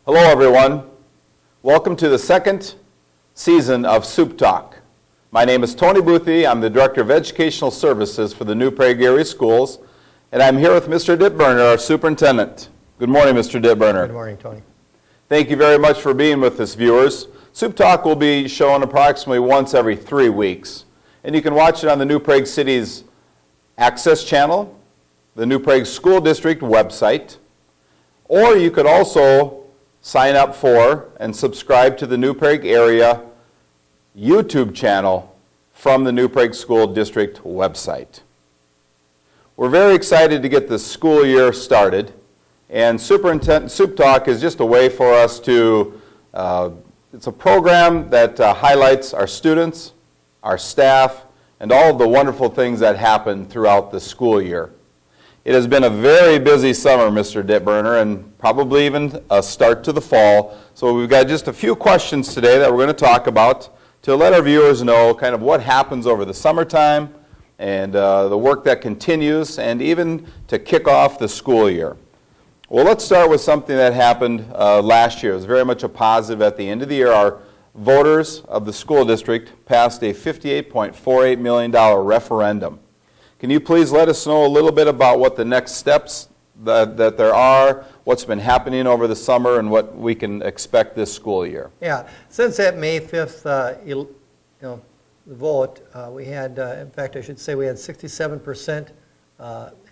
Hello everyone. Welcome to the second season of Supt Talk. My name is Tony Boothie. I'm the Director of Educational Services for the New Prague Area Schools, and I'm here with Mr. Dittberner, our Superintendent. Good morning, Mr. Dittberner. Good morning, Tony. Thank you very much for being with us, viewers. Supt Talk will be shown approximately once every 3 weeks, and you can watch it on the New Prague City's Access channel, the New Prague School District website, or you could also sign up for and subscribe to the New Prague Area YouTube channel from the New Prague School District website. We're very excited to get the school year started, and Supt Talk is just a way for us to, it's a program that highlights our students, our staff, and all of the wonderful things that happen throughout the school year. It has been a very busy summer, Mr. Dittberner, and probably even a start to the fall. So we've got just a few questions today that we're going to talk about to let our viewers know kind of what happens over the summertime and the work that continues, and even to kick off the school year. Well, let's start with something that happened last year. It was very much a positive at the end of the year. Our voters of the school district passed a $58.48 million referendum. Can you please let us know a little bit about what the next steps that there are, what's been happening over the summer, and what we can expect this school year? Yeah, since that May 5th vote, we had, in fact, I should say we had 67%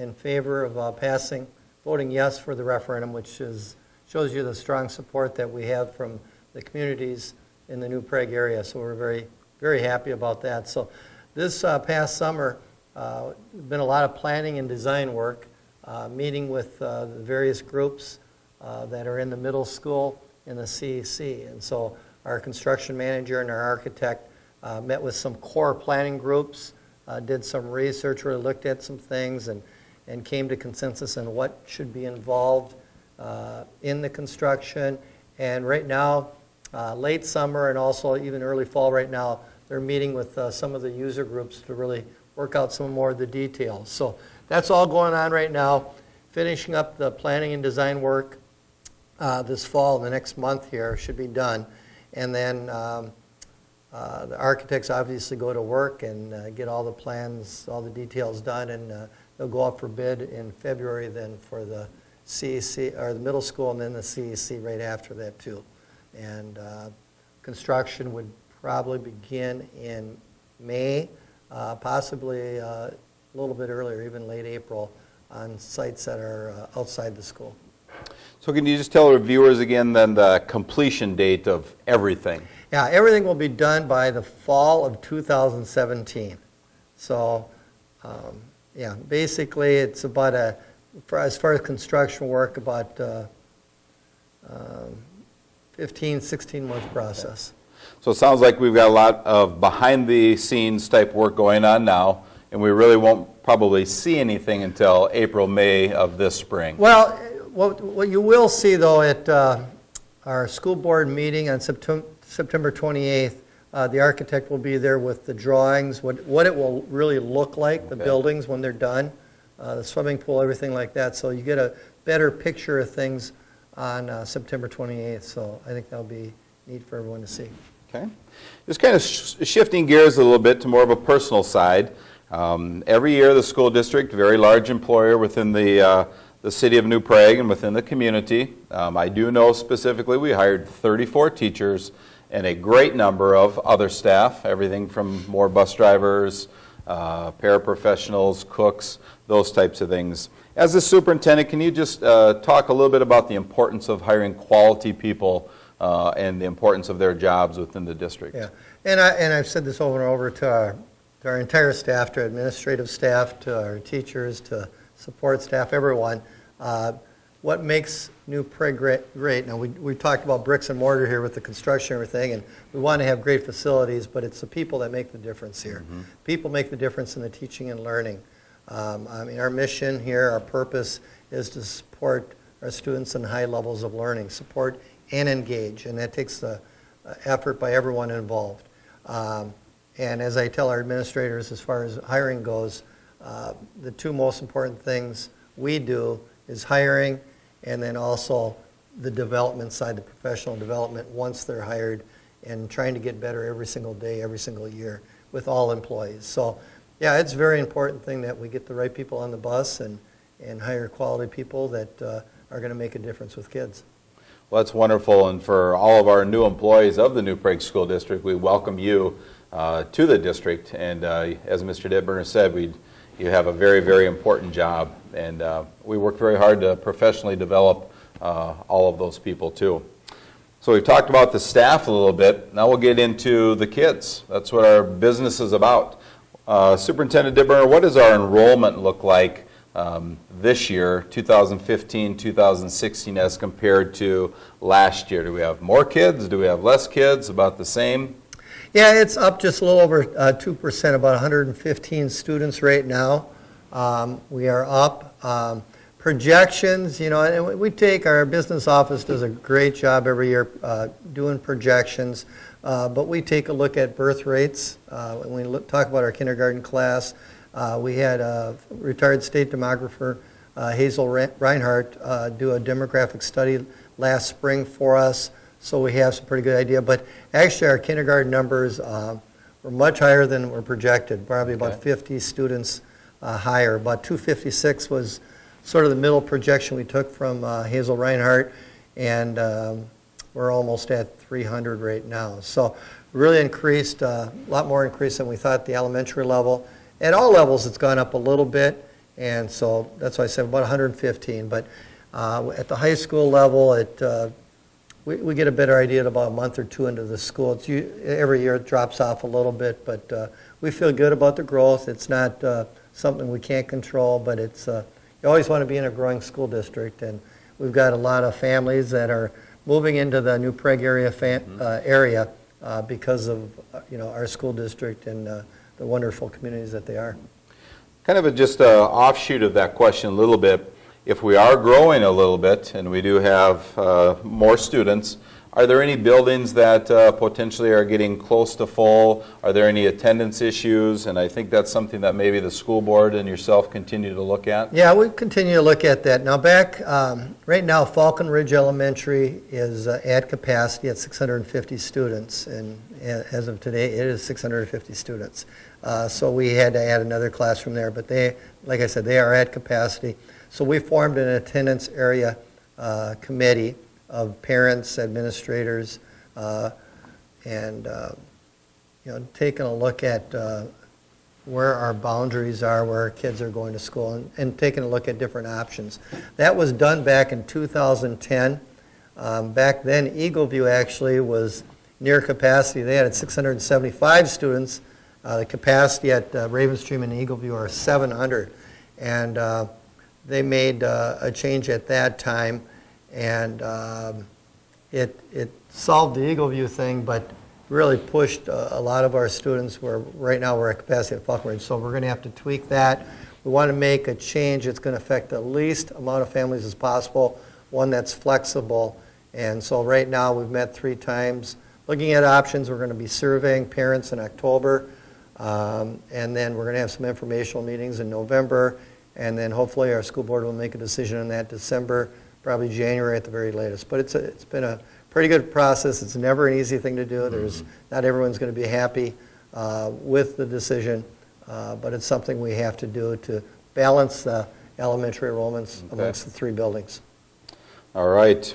in favor of voting yes for the referendum, which shows you the strong support that we have from the communities in the New Prague area. So we're very, very happy about that. So this past summer, been a lot of planning and design work, meeting with the various groups that are in the middle school in the CEC. And so our construction manager and our architect met with some core planning groups, did some research, really looked at some things, and came to consensus on what should be involved in the construction. And right now, late summer and also even early fall right now, they're meeting with some of the user groups to really work out some more of the details. So that's all going on right now, finishing up the planning and design work this fall. The next month here should be done. And then the architects obviously go to work and get all the plans, all the details done, and they'll go up for bid in February then for the CEC, or the middle school, and then the CEC right after that too. And construction would probably begin in May, possibly a little bit earlier, even late April, on sites that are outside the school. So can you just tell our viewers again then the completion date of everything? Yeah, everything will be done by the fall of 2017. So, yeah, basically it's about as far as construction work, about 15, 16-month process. So it sounds like we've got a lot of behind-the-scenes type work going on now, and we really won't probably see anything until April, May of this spring. Well, what you will see, though, at our school board meeting on September 28th, the architect will be there with the drawings, what it will really look like, the buildings when they're done, the swimming pool, everything like that. So you get a better picture of things on September 28th. So I think that'll be neat for everyone to see. Okay. Just kind of shifting gears a little bit to more of a personal side. Every year the school district, a very large employer within the city of New Prague and within the community. I do know specifically we hired 34 teachers and a great number of other staff, everything from more bus drivers, paraprofessionals, cooks, those types of things. As the superintendent, can you just talk a little bit about the importance of hiring quality people and the importance of their jobs within the district? Yeah, and I've said this over and over to our entire staff, to our administrative staff, to our teachers, to support staff, everyone. What makes New Prague great? Now, we talked about bricks and mortar here with the construction and everything, and we want to have great facilities, but it's the people that make the difference here. Mm-hmm. People make the difference in the teaching and learning. I mean, our mission here, our purpose is to support our students in high levels of learning, support and engage, and that takes the effort by everyone involved. And as I tell our administrators, as far as hiring goes, the two most important things we do is hiring, and then also the development side, the professional development once they're hired, and trying to get better every single day, every single year with all employees. So yeah, it's a very important thing that we get the right people on the bus and hire quality people that are going to make a difference with kids. Well, that's wonderful, and for all of our new employees of the New Prague School District, we welcome you to the district, and as Mr. Dittberner said, you have a very, very important job, and we work very hard to professionally develop all of those people too. So we've talked about the staff a little bit. Now we'll get into the kids. That's what our business is about. Superintendent Dittberner, what does our enrollment look like this year, 2015, 2016, as compared to last year? Do we have more kids? Do we have less kids? About the same? Yeah, it's up just a little over 2%, about 115 students right now. We are up. Projections, you know, and we take, our business office does a great job every year doing projections, but we take a look at birth rates. When we talk about our kindergarten class, we had a retired state demographer, Hazel Reinhardt, do a demographic study last spring for us, so we have some pretty good idea. But actually our kindergarten numbers were much higher than were projected, probably about 50 students higher. About 256 was sort of the middle projection we took from Hazel Reinhardt, and we're almost at 300 right now. So really increased, a lot more increase than we thought at the elementary level. At all levels it's gone up a little bit, and so that's why I said about 115. But at the high school level, we get a better idea at about a month or two into the school. Every year it drops off a little bit, but we feel good about the growth. It's not something we can't control, but it's you always want to be in a growing school district, and we've got a lot of families that are moving into the New Prague area because of our school district and the wonderful communities that they are. Kind of just an offshoot of that question a little bit. If we are growing a little bit and we do have more students, are there any buildings that potentially are getting close to full? Are there any attendance issues? And I think that's something that maybe the school board and yourself continue to look at. Yeah, we continue to look at that. Now right now Falcon Ridge Elementary is at capacity at 650 students, and as of today it is 650 students. So we had to add another classroom there, but like I said, they are at capacity. So we formed an attendance area committee of parents, administrators, and taking a look at where our boundaries are, where our kids are going to school, and taking a look at different options. That was done back in 2010. Back then, Eagleview actually was near capacity. They had 675 students. The capacity at Ravenstream and Eagleview are 700, and they made a change at that time. And it solved the Eagleview thing, but really pushed a lot of our students where right now we're at capacity at Falcon Ridge. So we're going to have to tweak that. We want to make a change that's going to affect the least amount of families as possible, one that's flexible. And so right now we've met 3 times. Looking at options, we're going to be surveying parents in October. And then we're going to have some informational meetings in November. And then hopefully our school board will make a decision on that December, probably January at the very latest. But it's been a pretty good process. It's never an easy thing to do. Not everyone's going to be happy with the decision, but it's something we have to do to balance the elementary enrollments amongst the 3 buildings. All right.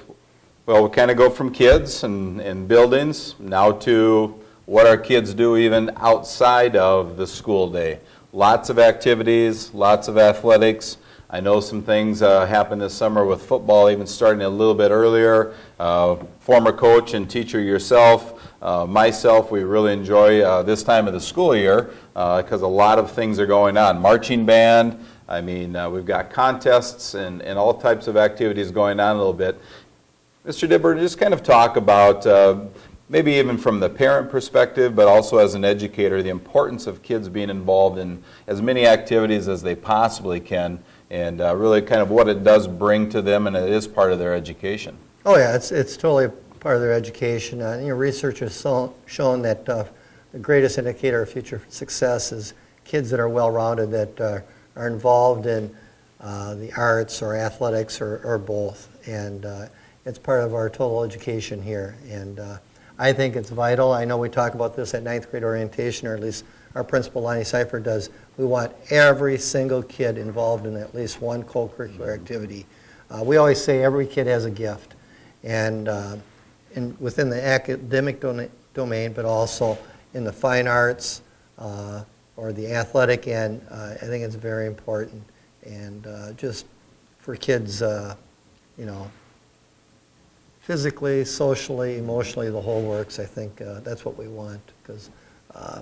Well, we kind of go from kids and buildings now to what our kids do even outside of the school day. Lots of activities, lots of athletics. I know some things happened this summer with football, even starting a little bit earlier. Former coach and teacher yourself, myself, we really enjoy this time of the school year because a lot of things are going on. Marching band, I mean, we've got contests and all types of activities going on a little bit. Mr. Dittberner, just kind of talk about maybe even from the parent perspective, but also as an educator, the importance of kids being involved in as many activities as they possibly can, and really kind of what it does bring to them, and it is part of their education. Oh yeah, it's totally part of their education. Research has shown that the greatest indicator of future success is kids that are well-rounded, that are involved in the arts or athletics or both. And it's part of our total education here. And I think it's vital. I know we talk about this at 9th grade orientation, or at least our principal, Lonnie Seifert, does. We want every single kid involved in at least one co-curricular activity. We always say every kid has a gift, and within the academic domain, but also in the fine arts or the athletic end. I think it's very important, and just for kids, you know, physically, socially, emotionally, the whole works. I think that's what we want, because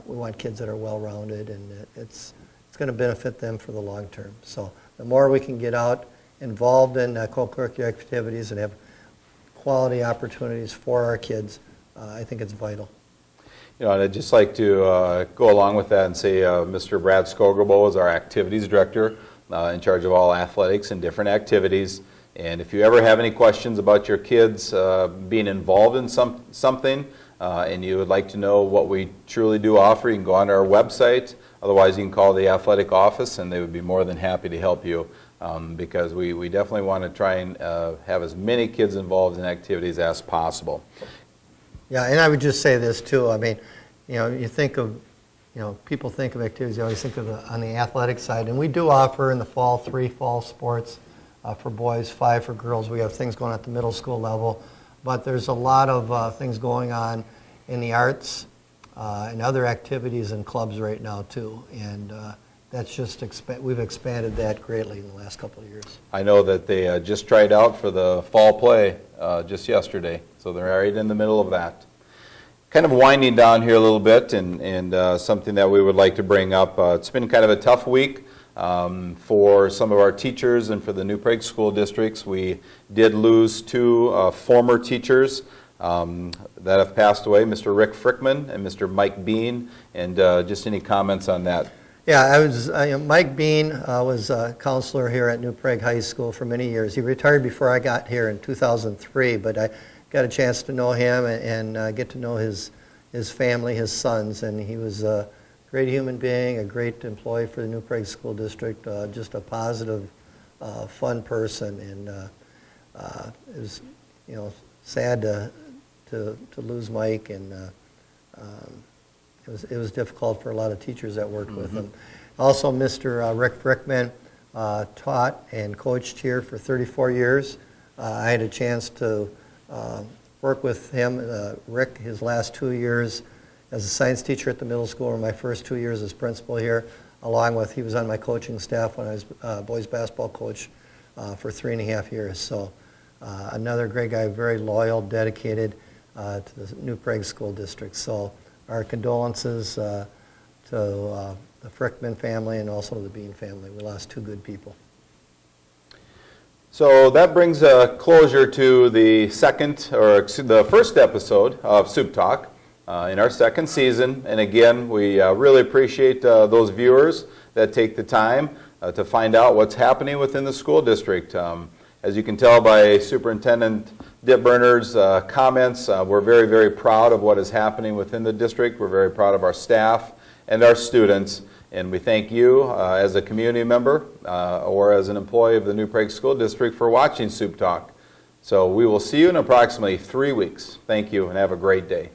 we want kids that are well-rounded, and it's going to benefit them for the long term. So the more we can get out involved in co-curricular activities and have quality opportunities for our kids, I think it's vital. You know, and I'd just like to go along with that and say Mr. Brad Skogerbo is our activities director in charge of all athletics and different activities. And if you ever have any questions about your kids being involved in something and you would like to know what we truly do offer, you can go on our website. Otherwise, you can call the athletic office, and they would be more than happy to help you, because we definitely want to try and have as many kids involved in activities as possible. Yeah, and I would just say this too. I mean, you know, you think of, you know, people think of activities, you always think of on the athletic side, and we do offer in the fall 3 fall sports for boys, 5 for girls. We have things going at the middle school level, but there's a lot of things going on in the arts and other activities and clubs right now too, and that's just we've expanded that greatly in the last couple of years. I know that they just tried out for the fall play just yesterday, so they're right in the middle of that. Kind of winding down here a little bit, and something that we would like to bring up. It's been kind of a tough week for some of our teachers and for the New Prague school districts. We did lose 2 former teachers that have passed away, Mr. Rick Frickman and Mr. Mike Bean, and just any comments on that? Yeah, Mike Bean was a counselor here at New Prague High School for many years. He retired before I got here in 2003, but I got a chance to know him and get to know his family, his sons, and he was a great human being, a great employee for the New Prague School District, just a positive, fun person, and it was, you know, sad to lose Mike, and it was difficult for a lot of teachers that worked with him. Also, Mr. Rick Frickman taught and coached here for 34 years. I had a chance to work with him. Rick, his last 2 years as a science teacher at the middle school, and my first 2 years as principal here, along with, he was on my coaching staff when I was boys basketball coach for 3.5 years. So another great guy, very loyal, dedicated to the New Prague School District. So our condolences to the Frickman family and also the Bean family. We lost 2 good people. So that brings a closure to the the first episode of Supt Talk in our 2nd season. And again, we really appreciate those viewers that take the time to find out what's happening within the school district. As you can tell by Superintendent Dittberner's comments, we're very, very proud of what is happening within the district. We're very proud of our staff and our students. And we thank you as a community member or as an employee of the New Prague School District for watching Supt Talk. So we will see you in approximately 3 weeks. Thank you and have a great day.